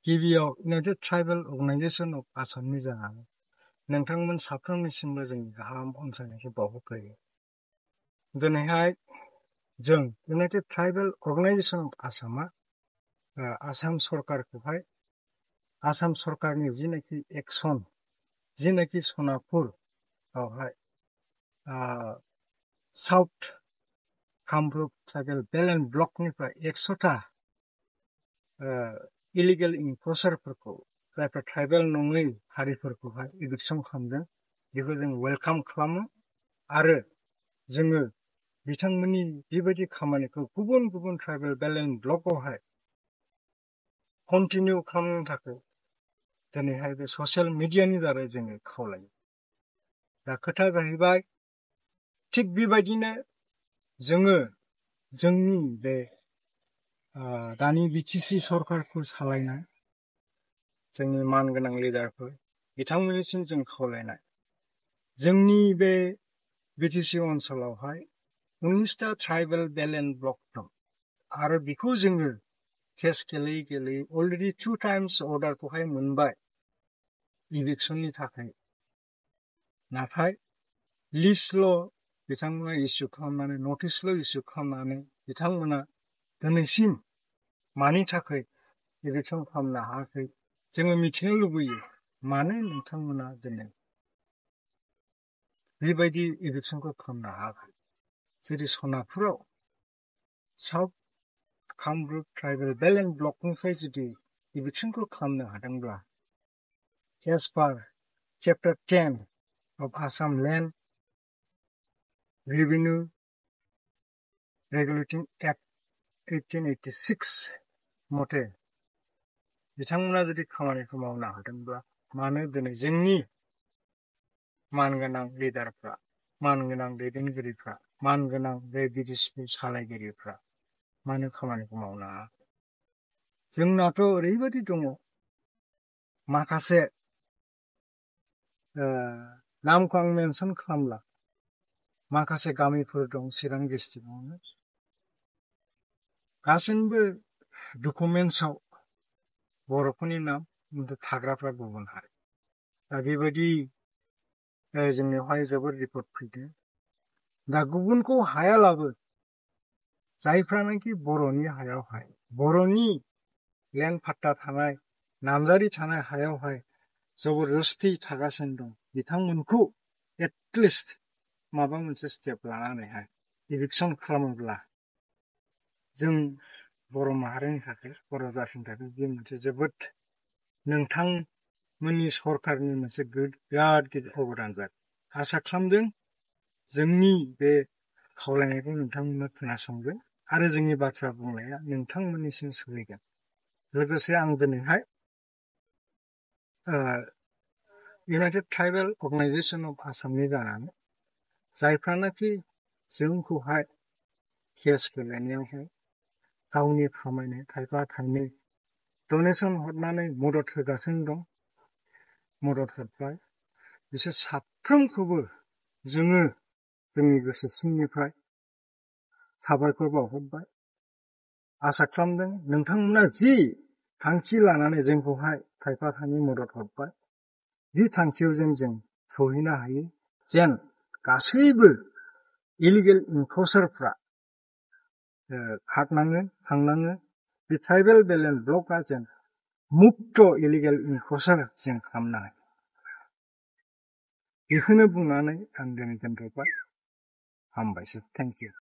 गिबियाव United Tribal Organization of Assamनि जानानै नोंथांमोन साफ्रोमनिसिमबो जोंनि गाहाम अनसायनायखौ बावहरग्रोयो। दिनैहाय जों United Tribal Organization of Assamआ Assam सरकारखौहाय Assam सरकारनि जिनाखि एक्सन जिनाखि सनापुरावहाय South Kamrup tribal belt and ब्लकनिफ्राय 100टा इलिगेल इनक्रोचारफोरखौ जायफ्रा ट्राइबेल नङै हारिफोरखौहाय इभिक्सन खालामदों बेखौ जों वेलकाम खालामो आरो जोङो बिथांमोननि बेबायदि खामानिखौ गुबुन गुबुन ट्राइबेल बेल्ट एन्ड ब्लकआवहाय कन्टिनिउ खालामनो थाखाय दिनैहाय बे ससियेल मिडियानि दारै जोङो खावलायो। दा खोथा जाहैबाय थिग बेबायदिनो जोङो जोंनि बे दानि बिटिसि सरकारखौ सालायनाय जोंनि मानगोनां लिडारफोर बिथांमोननिसिम जों खावलायनाय जोंनि बे बिटिसि ओनसोलावहाय 19टा ट्राइबेल बेल्ट एन्ड ब्लक दं आरो बेखौ जोङो केस गेलेयै गेलेयै अलरेडि 2 टाइम्स अर्डारखौहाय मोनबाय इभिक्सननि थाखाय। नाथाय लिस्टल' बिथांमोना इस्यु खालामनानै नटिसल' इस्यु खालामनानै बिथांमोना दिनैसिम मानि थाखाय इभिक्सन खालामनो हायाखै जोङो मिथिनो लुबैयो मानो नोंथांमोना दिनै बेबायदि इभिक्सनखौ खालामनो हायाखै। जुदि सनापुराव South Kamrup tribal belt and ब्लकनिफ्राय जुदि इभिक्सनखौ खालामनो हादोंब्ला as per chapter 10 of Assam Land Revenue Regulating Act 1886 मथे बिथांमोना जुदि खामानिखौ मावनो हादोंब्ला मानो दिनै जोंनि मानगोनां लिडारफ्रा मानगोनां दैदेनगिरिफ्रा मानगोनां बे बिटिसिनि सालायगिरिफ्रा मानो खामानिखौ मावनो हाया। जोंनाथ' ओरैबायदि दङ माखासे नामखौ आं मेनसन खालामला माखासे गामिफोर दं चिरां डिस्ट्रिक्टआवनो गासैबो डकुमेन्ट्सआव बर'फोरनि नाम खिन्थु थाग्राफ्रा गुबुन हारि। दा बेबायदि जोंनियावहाय जोबोद रिपर्ट फैदों। दा गुबुनखौ हायालाबो जायफ्रानाखि बर'नि हायावहाय बर'नि लेन्ड पाट्टा थानाय नामजारि थानाय हायावहाय जबरदस्ति थागासिनो दं बिथांमोनखौ एटलिस्ट माबा मोनसे स्टेप लानानैहाय इभिक्सन खालामोब्ला जों बर' माहारिनि थाखाय बर' जाथिनि थाखाय बे मोनसे जोबोद नोंथांमोननि सरकारनि मोनसे बिराद गिदिर अबदान जागोन। आसा खालामदों जोंनि बे खावलायनायखौ नोंथांमोना खोनासंगोन आरो जोंनि बाथ्रा बुंनाया नोंथांमोननिसिम सहैगोन। लोगोसे आं दिनैहाय United Tribal Organization of Assamनि जानानै जायफ्रानाखि जोंखौहाय केस गेलेनायावहाय गावनि खामायनाय थाइफा थाइनै डनेसन हरनानै मदद होगासिनो दं मदद होबाय बिसोर साफ्रोमखौबो जोङो जोंनि गोसो सिंनिफ्राय साबायखर बावहरबाय। आसा खालामदों नोंथांमोना जि थांखि लानानै जोंखौहाय थाइफा थाइनै मदद हरबाय बे थांखियाव जों सहैनो हायो जेन गासैबो इलिगेल इनक्रोचारफ्रा खारनाङो थांनाङो बे ट्राइबेल बेल्ट एन्ड ब्लकआ जेन मुक्त इलिगेल इनक्रोचार जों खालामनो हायो। बेखौनो बुंनानै आं दिनै दोनथ'बाय। हामबायसै। Thank you.